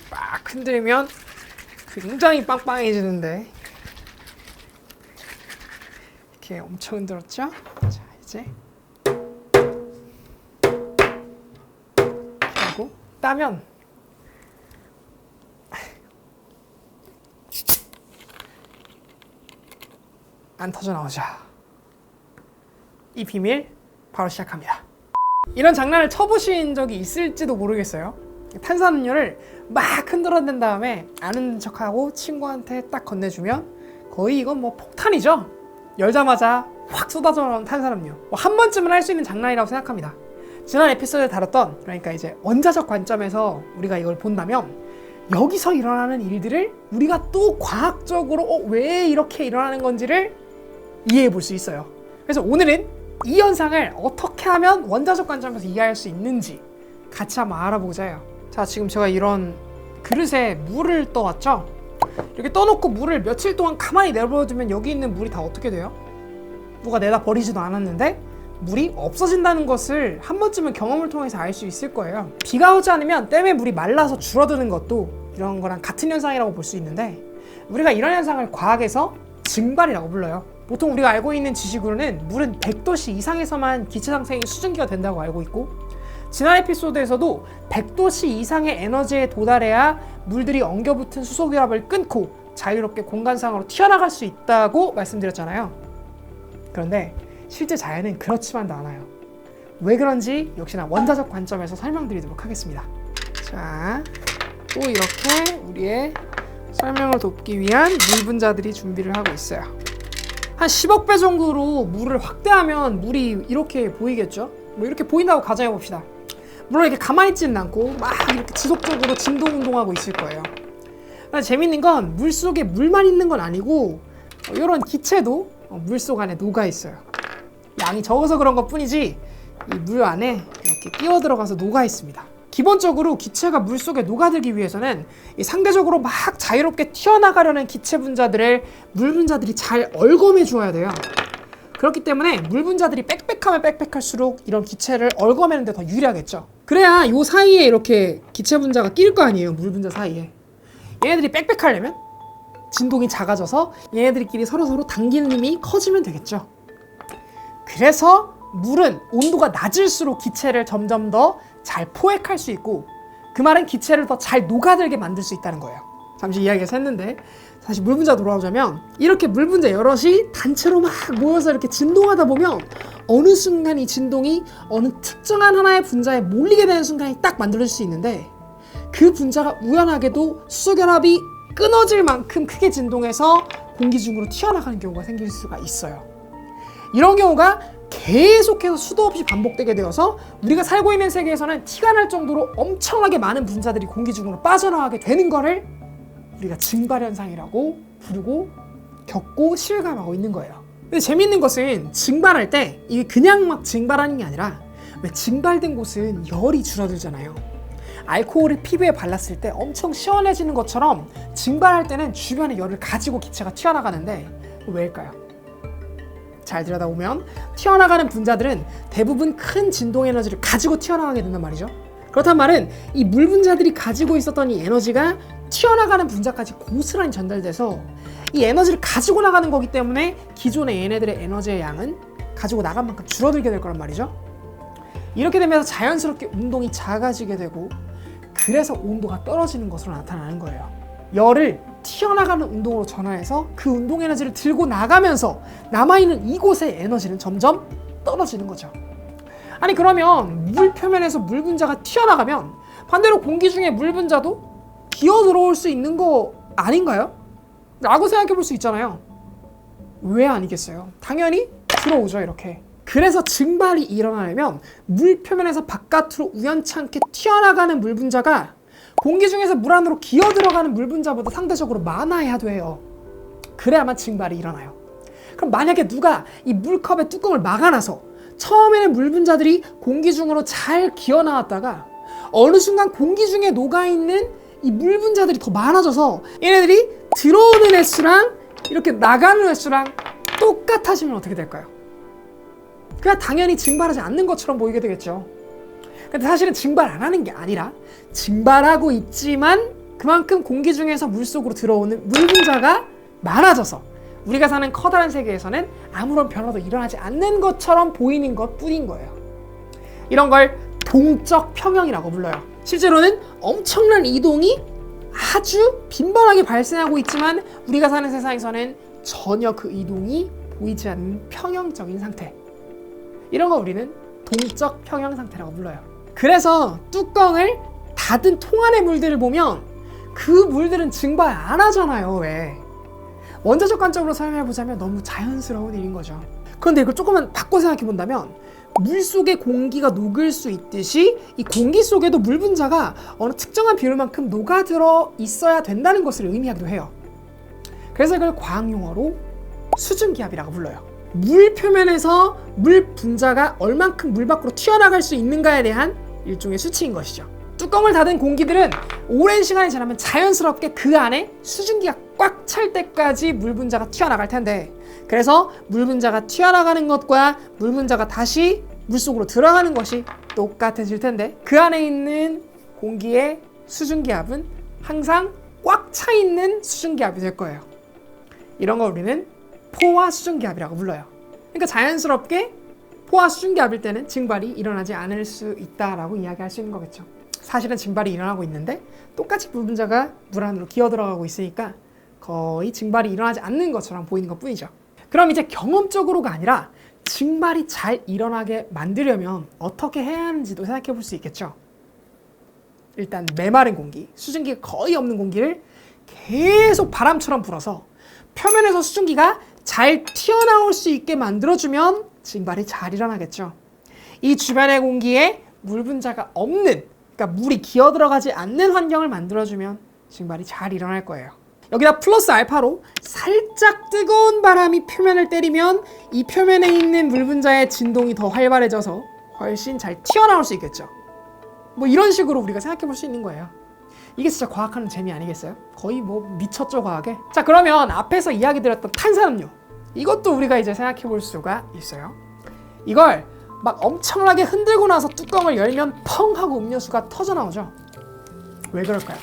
막 흔들면 굉장히 빵빵해지는데 이렇게 엄청 흔들었죠? 자, 이제 이렇게 하고 따면 안 터져 나오죠. 이 비밀 바로 시작합니다. 이런 장난을 쳐보신 적이 있을지도 모르겠어요. 탄산음료를 막 흔들어낸 다음에 아는 척하고 친구한테 딱 건네주면 거의 이건 뭐 폭탄이죠. 열자마자 확 쏟아져 나오는 탄산음료. 한 번쯤은 할 수 있는 장난이라고 생각합니다. 지난 에피소드에 다뤘던, 그러니까 이제 원자적 관점에서 우리가 이걸 본다면 여기서 일어나는 일들을 우리가 또 과학적으로 왜 이렇게 일어나는 건지를 이해해 볼 수 있어요. 그래서 오늘은 이 현상을 어떻게 하면 원자적 관점에서 이해할 수 있는지 같이 한번 알아보고자 해요. 자, 지금 제가 이런 그릇에 물을 떠왔죠? 이렇게 떠놓고 물을 며칠 동안 가만히 내버려두면 여기 있는 물이 다 어떻게 돼요? 누가 내다 버리지도 않았는데 물이 없어진다는 것을 한 번쯤은 경험을 통해서 알 수 있을 거예요. 비가 오지 않으면 댐의 물이 말라서 줄어드는 것도 이런 거랑 같은 현상이라고 볼 수 있는데 우리가 이런 현상을 과학에서 증발이라고 불러요. 보통 우리가 알고 있는 지식으로는 물은 100도씨 이상에서만 기체 상승이 수증기가 된다고 알고 있고 지난 에피소드에서도 100도씨 이상의 에너지에 도달해야 물들이 엉겨붙은 수소결합을 끊고 자유롭게 공간상으로 튀어나갈 수 있다고 말씀드렸잖아요. 그런데 실제 자연은 그렇지만도 않아요. 왜 그런지 역시나 원자적 관점에서 설명드리도록 하겠습니다. 자, 또 이렇게 우리의 설명을 돕기 위한 물 분자들이 준비를 하고 있어요. 한 10억 배 정도로 물을 확대하면 물이 이렇게 보이겠죠? 뭐 이렇게 보인다고 가정해 봅시다. 물론 이렇게 가만히 있지는 않고 막 이렇게 지속적으로 진동 운동하고 있을 거예요. 재밌는 건 물속에 물만 있는 건 아니고 이런 기체도 물속 안에 녹아 있어요. 양이 적어서 그런 것 뿐이지 이 물 안에 이렇게 끼어 들어가서 녹아 있습니다. 기본적으로 기체가 물속에 녹아들기 위해서는 이 상대적으로 막 자유롭게 튀어나가려는 기체 분자들을 물 분자들이 잘 얽어매 주어야 돼요. 그렇기 때문에 물 분자들이 빽빽하면 빽빽할수록 이런 기체를 얽어매는 데 더 유리하겠죠. 그래야 이 사이에 이렇게 기체 분자가 낄 거 아니에요. 물 분자 사이에. 얘네들이 빽빽하려면 진동이 작아져서 얘네들끼리 서로서로 당기는 힘이 커지면 되겠죠. 그래서 물은 온도가 낮을수록 기체를 점점 더 잘 포획할 수 있고 그 말은 기체를 더 잘 녹아들게 만들 수 있다는 거예요. 잠시 이야기가 샜는데 다시 물 분자 돌아오자면 이렇게 물 분자 여럿이 단체로 막 모여서 이렇게 진동하다 보면 어느 순간 이 진동이 어느 특정한 하나의 분자에 몰리게 되는 순간이 딱 만들어질 수 있는데 그 분자가 우연하게도 수소결합이 끊어질 만큼 크게 진동해서 공기 중으로 튀어나가는 경우가 생길 수가 있어요. 이런 경우가 계속해서 수도 없이 반복되게 되어서 우리가 살고 있는 세계에서는 티가 날 정도로 엄청나게 많은 분자들이 공기 중으로 빠져나가게 되는 거를 우리가 증발현상이라고 부르고 겪고 실감하고 있는 거예요. 근데 재밌는 것은 증발할 때 이게 그냥 막 증발하는 게 아니라 왜 증발된 곳은 열이 줄어들잖아요. 알코올을 피부에 발랐을 때 엄청 시원해지는 것처럼 증발할 때는 주변에 열을 가지고 기체가 튀어나가는데 왜일까요? 잘 들여다보면 튀어나가는 분자들은 대부분 큰 진동 에너지를 가지고 튀어나가게 된단 말이죠. 그렇단 말은 이 물 분자들이 가지고 있었던 이 에너지가 튀어나가는 분자까지 고스란히 전달돼서 이 에너지를 가지고 나가는 거기 때문에 기존의 얘네들의 에너지의 양은 가지고 나간 만큼 줄어들게 될 거란 말이죠. 이렇게 되면서 자연스럽게 운동이 작아지게 되고 그래서 온도가 떨어지는 것으로 나타나는 거예요. 열을 튀어나가는 운동으로 전환해서 그 운동 에너지를 들고 나가면서 남아있는 이곳의 에너지는 점점 떨어지는 거죠. 아니 그러면 물 표면에서 물 분자가 튀어나가면 반대로 공기 중에 물 분자도 기어 들어올 수 있는 거 아닌가요? 라고 생각해 볼 수 있잖아요. 왜 아니겠어요? 당연히 들어오죠. 이렇게. 그래서 증발이 일어나려면 물 표면에서 바깥으로 우연찮게 튀어나가는 물 분자가 공기 중에서 물 안으로 기어 들어가는 물 분자보다 상대적으로 많아야 돼요. 그래야만 증발이 일어나요. 그럼 만약에 누가 이 물컵의 뚜껑을 막아놔서 처음에는 물 분자들이 공기 중으로 잘 기어 나왔다가 어느 순간 공기 중에 녹아있는 이 물 분자들이 더 많아져서 얘네들이 들어오는 횟수랑 이렇게 나가는 횟수랑 똑같아지면 어떻게 될까요? 그냥 당연히 증발하지 않는 것처럼 보이게 되겠죠. 근데 사실은 증발 안 하는 게 아니라 증발하고 있지만 그만큼 공기 중에서 물속으로 들어오는 물 분자가 많아져서 우리가 사는 커다란 세계에서는 아무런 변화도 일어나지 않는 것처럼 보이는 것 뿐인 거예요. 이런 걸 동적 평형이라고 불러요. 실제로는 엄청난 이동이 아주 빈번하게 발생하고 있지만 우리가 사는 세상에서는 전혀 그 이동이 보이지 않는 평형적인 상태, 이런 거 우리는 동적 평형 상태라고 불러요. 그래서 뚜껑을 닫은 통 안의 물들을 보면 그 물들은 증발 안 하잖아요. 왜? 원자적 관점으로 설명해보자면 너무 자연스러운 일인 거죠. 그런데 이걸 조금만 바꿔 생각해 본다면 물속에 공기가 녹을 수 있듯이 이 공기 속에도 물 분자가 어느 특정한 비율만큼 녹아들어 있어야 된다는 것을 의미하기도 해요. 그래서 이걸 과학용어로 수증기압이라고 불러요. 물 표면에서 물 분자가 얼만큼 물 밖으로 튀어나갈 수 있는가에 대한 일종의 수치인 것이죠. 뚜껑을 닫은 공기들은 오랜 시간이 지나면 자연스럽게 그 안에 수증기가 꽉 찰 때까지 물 분자가 튀어나갈 텐데, 그래서 물 분자가 튀어나가는 것과 물 분자가 다시 물속으로 들어가는 것이 똑같아질 텐데, 그 안에 있는 공기의 수증기압은 항상 꽉 차 있는 수증기압이 될 거예요. 이런 걸 우리는 포화 수증기압이라고 불러요. 그러니까 자연스럽게 포화 수증기압일 때는 증발이 일어나지 않을 수 있다라고 이야기할 수 있는 거겠죠. 사실은 증발이 일어나고 있는데 똑같이 물 분자가 물 안으로 기어 들어가고 있으니까 거의 증발이 일어나지 않는 것처럼 보이는 것 뿐이죠. 그럼 이제 경험적으로가 아니라 증발이 잘 일어나게 만들려면 어떻게 해야 하는지도 생각해 볼 수 있겠죠. 일단 메마른 공기, 수증기가 거의 없는 공기를 계속 바람처럼 불어서 표면에서 수증기가 잘 튀어나올 수 있게 만들어주면 증발이 잘 일어나겠죠. 이 주변의 공기에 물 분자가 없는, 그러니까 물이 기어 들어가지 않는 환경을 만들어주면 증발이 잘 일어날 거예요. 여기다 플러스 알파로 살짝 뜨거운 바람이 표면을 때리면 이 표면에 있는 물 분자의 진동이 더 활발해져서 훨씬 잘 튀어나올 수 있겠죠. 뭐 이런 식으로 우리가 생각해 볼 수 있는 거예요. 이게 진짜 과학하는 재미 아니겠어요? 거의 뭐 미쳤죠, 과학에? 자, 그러면 앞에서 이야기 드렸던 탄산음료, 이것도 우리가 이제 생각해 볼 수가 있어요. 이걸 막 엄청나게 흔들고 나서 뚜껑을 열면 펑 하고 음료수가 터져 나오죠. 왜 그럴까요?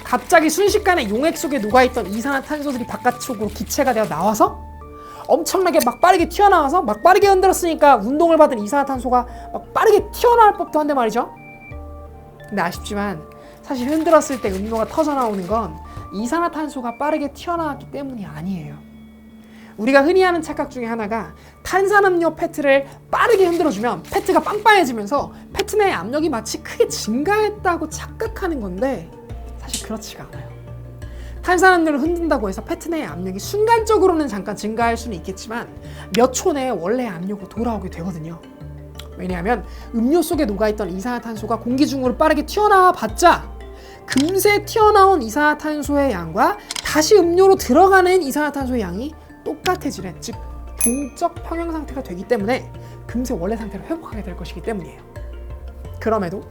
갑자기 순식간에 용액 속에 녹아있던 이산화탄소들이 바깥쪽으로 기체가 되어 나와서 엄청나게 막 빠르게 튀어나와서 막 빠르게 흔들었으니까 운동을 받은 이산화탄소가 막 빠르게 튀어나올 법도 한데 말이죠. 근데 아쉽지만 사실 흔들었을 때 음료가 터져 나오는 건 이산화탄소가 빠르게 튀어나왔기 때문이 아니에요. 우리가 흔히 하는 착각 중에 하나가 탄산음료 페트를 빠르게 흔들어주면 페트가 빵빵해지면서 페트 내의 압력이 마치 크게 증가했다고 착각하는 건데 사실 그렇지가 않아요. 탄산음료를 흔든다고 해서 페트 내의 압력이 순간적으로는 잠깐 증가할 수는 있겠지만 몇 초 내에 원래의 압력으로 돌아오게 되거든요. 왜냐하면 음료 속에 녹아있던 이산화탄소가 공기 중으로 빠르게 튀어나와 봤자 금세 튀어나온 이산화탄소의 양과 다시 음료로 들어가는 이산화탄소의 양이 똑같아지는, 즉 동적 평형 상태가 되기 때문에 금세 원래 상태로 회복하게 될 것이기 때문이에요. 그럼에도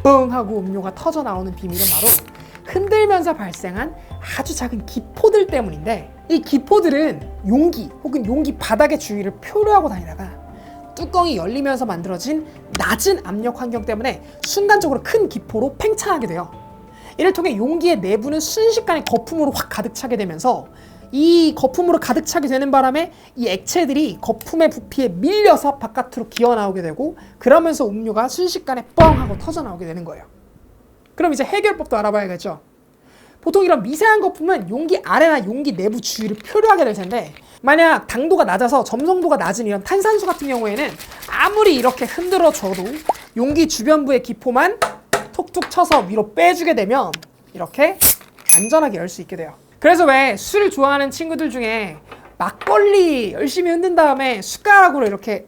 뻥 하고 음료가 터져 나오는 비밀은 바로 흔들면서 발생한 아주 작은 기포들 때문인데, 이 기포들은 용기 혹은 용기 바닥의 주위를 표류하고 다니다가 뚜껑이 열리면서 만들어진 낮은 압력 환경 때문에 순간적으로 큰 기포로 팽창하게 돼요. 이를 통해 용기의 내부는 순식간에 거품으로 확 가득 차게 되면서 이 거품으로 가득 차게 되는 바람에 이 액체들이 거품의 부피에 밀려서 바깥으로 기어 나오게 되고, 그러면서 음료가 순식간에 뻥 하고 터져 나오게 되는 거예요. 그럼 이제 해결법도 알아봐야겠죠. 보통 이런 미세한 거품은 용기 아래나 용기 내부 주위를 표류하게 될 텐데, 만약 당도가 낮아서 점성도가 낮은 이런 탄산수 같은 경우에는 아무리 이렇게 흔들어 줘도 용기 주변부의 기포만 톡톡 쳐서 위로 빼주게 되면 이렇게 안전하게 열 수 있게 돼요. 그래서 왜 술을 좋아하는 친구들 중에 막걸리 열심히 흔든 다음에 숟가락으로 이렇게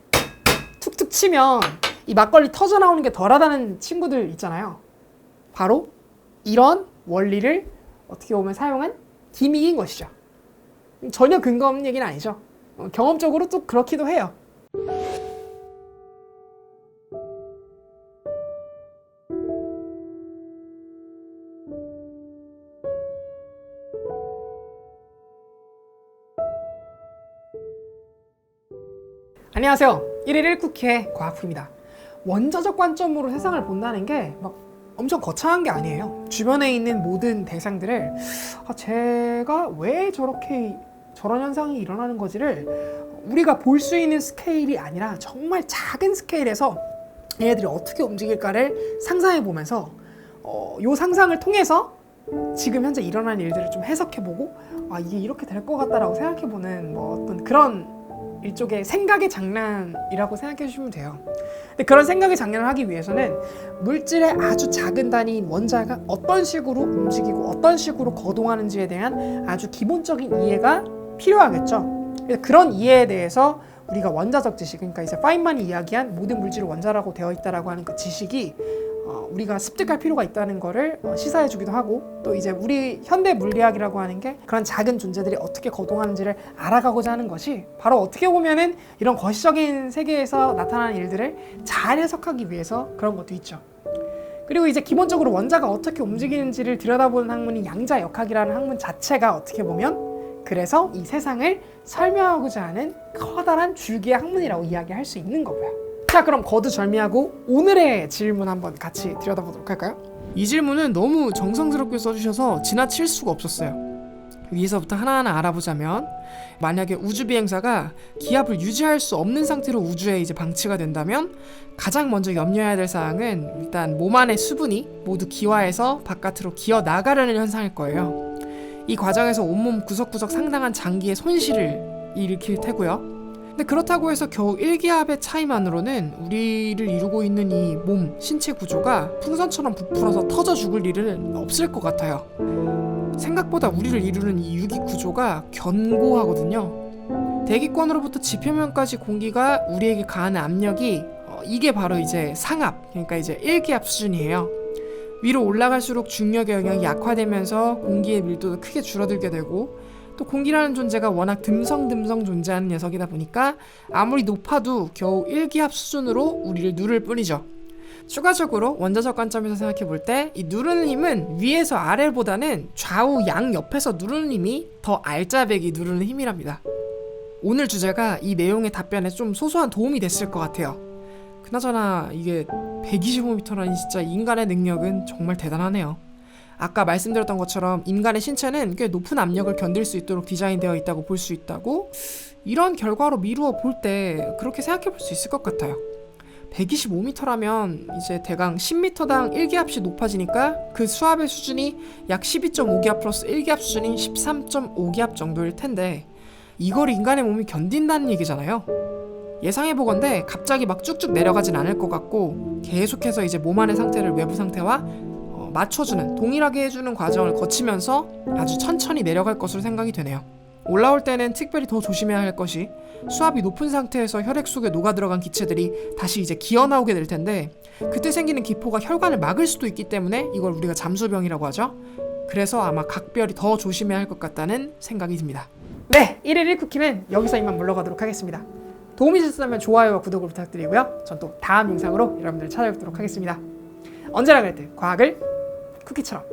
툭툭 치면 이 막걸리 터져 나오는 게 덜하다는 친구들 있잖아요. 바로 이런 원리를 어떻게 보면 사용한 기믹인 것이죠. 전혀 근거 없는 얘기는 아니죠. 경험적으로 또 그렇기도 해요. 안녕하세요. 1일 1쿠키의 과학부입니다. 원자적 관점으로 세상을 본다는 게 막 엄청 거창한 게 아니에요. 주변에 있는 모든 대상들을 제가 왜 저런 현상이 일어나는 거지를 우리가 볼 수 있는 스케일이 아니라 정말 작은 스케일에서 얘네들이 어떻게 움직일까를 상상해 보면서 요 상상을 통해서 지금 현재 일어나는 일들을 좀 해석해보고 이게 이렇게 될 것 같다라고 생각해보는 뭐 어떤 그런 일종의 생각의 장난이라고 생각해 주시면 돼요. 근데 그런 생각의 장난을 하기 위해서는 물질의 아주 작은 단위인 원자가 어떤 식으로 움직이고 어떤 식으로 거동하는지에 대한 아주 기본적인 이해가 필요하겠죠. 그런 이해에 대해서 우리가 원자적 지식, 그러니까 이제 파인만이 이야기한 모든 물질은 원자라고 되어 있다라고 하는 그 지식이 우리가 습득할 필요가 있다는 거를 시사해 주기도 하고, 또 이제 우리 현대 물리학이라고 하는 게 그런 작은 존재들이 어떻게 거동하는지를 알아가고자 하는 것이 바로 어떻게 보면은 이런 거시적인 세계에서 나타나는 일들을 잘 해석하기 위해서 그런 것도 있죠. 그리고 이제 기본적으로 원자가 어떻게 움직이는지를 들여다보는 학문이 양자역학이라는 학문 자체가 어떻게 보면 그래서 이 세상을 설명하고자 하는 커다란 줄기의 학문이라고 이야기할 수 있는 거고요. 자, 그럼 거두절미하고 오늘의 질문 한번 같이 들여다보도록 할까요? 이 질문은 너무 정성스럽게 써주셔서 지나칠 수가 없었어요. 위에서부터 하나하나 알아보자면, 만약에 우주비행사가 기압을 유지할 수 없는 상태로 우주에 이제 방치가 된다면 가장 먼저 염려해야 될 사항은 일단 몸 안의 수분이 모두 기화해서 바깥으로 기어 나가려는 현상일 거예요. 이 과정에서 온몸 구석구석 상당한 장기의 손실을 일으킬 테고요. 근데 그렇다고 해서 겨우 1기압의 차이만으로는 우리를 이루고 있는 이 몸, 신체 구조가 풍선처럼 부풀어서 터져 죽을 일은 없을 것 같아요. 생각보다 우리를 이루는 이 유기 구조가 견고하거든요. 대기권으로부터 지표면까지 공기가 우리에게 가하는 압력이 이게 바로 이제 상압, 그러니까 이제 1기압 수준이에요. 위로 올라갈수록 중력의 영향이 약화되면서 공기의 밀도도 크게 줄어들게 되고, 또 공기라는 존재가 워낙 듬성듬성 존재하는 녀석이다 보니까 아무리 높아도 겨우 1기압 수준으로 우리를 누를 뿐이죠. 추가적으로 원자적 관점에서 생각해 볼 때 이 누르는 힘은 위에서 아래보다는 좌우 양 옆에서 누르는 힘이 더 알짜배기 누르는 힘이랍니다. 오늘 주제가 이 내용의 답변에 좀 소소한 도움이 됐을 것 같아요. 그나저나 이게 125m라니 진짜 인간의 능력은 정말 대단하네요. 아까 말씀드렸던 것처럼 인간의 신체는 꽤 높은 압력을 견딜 수 있도록 디자인되어 있다고 볼 수 있다고, 이런 결과로 미루어 볼 때 그렇게 생각해 볼 수 있을 것 같아요. 125m라면 이제 대강 10m당 1기압씩 높아지니까 그 수압의 수준이 약 12.5기압 플러스 1기압 수준인 13.5기압 정도일 텐데, 이걸 인간의 몸이 견딘다는 얘기잖아요. 예상해보건대 갑자기 막 쭉쭉 내려가진 않을 것 같고, 계속해서 이제 몸 안의 상태를 외부 상태와 맞춰주는, 동일하게 해주는 과정을 거치면서 아주 천천히 내려갈 것으로 생각이 되네요. 올라올 때는 특별히 더 조심해야 할 것이, 수압이 높은 상태에서 혈액 속에 녹아들어간 기체들이 다시 이제 기어 나오게 될 텐데, 그때 생기는 기포가 혈관을 막을 수도 있기 때문에 이걸 우리가 잠수병이라고 하죠. 그래서 아마 각별히 더 조심해야 할 것 같다는 생각이 듭니다. 네, 1일 1쿠키는 여기서 이만 물러가도록 하겠습니다. 도움이 되셨다면 좋아요와 구독을 부탁드리고요. 전 또 다음 영상으로 여러분들 찾아뵙도록 하겠습니다. 언제나 그랬듯 과학을 쿠키처럼.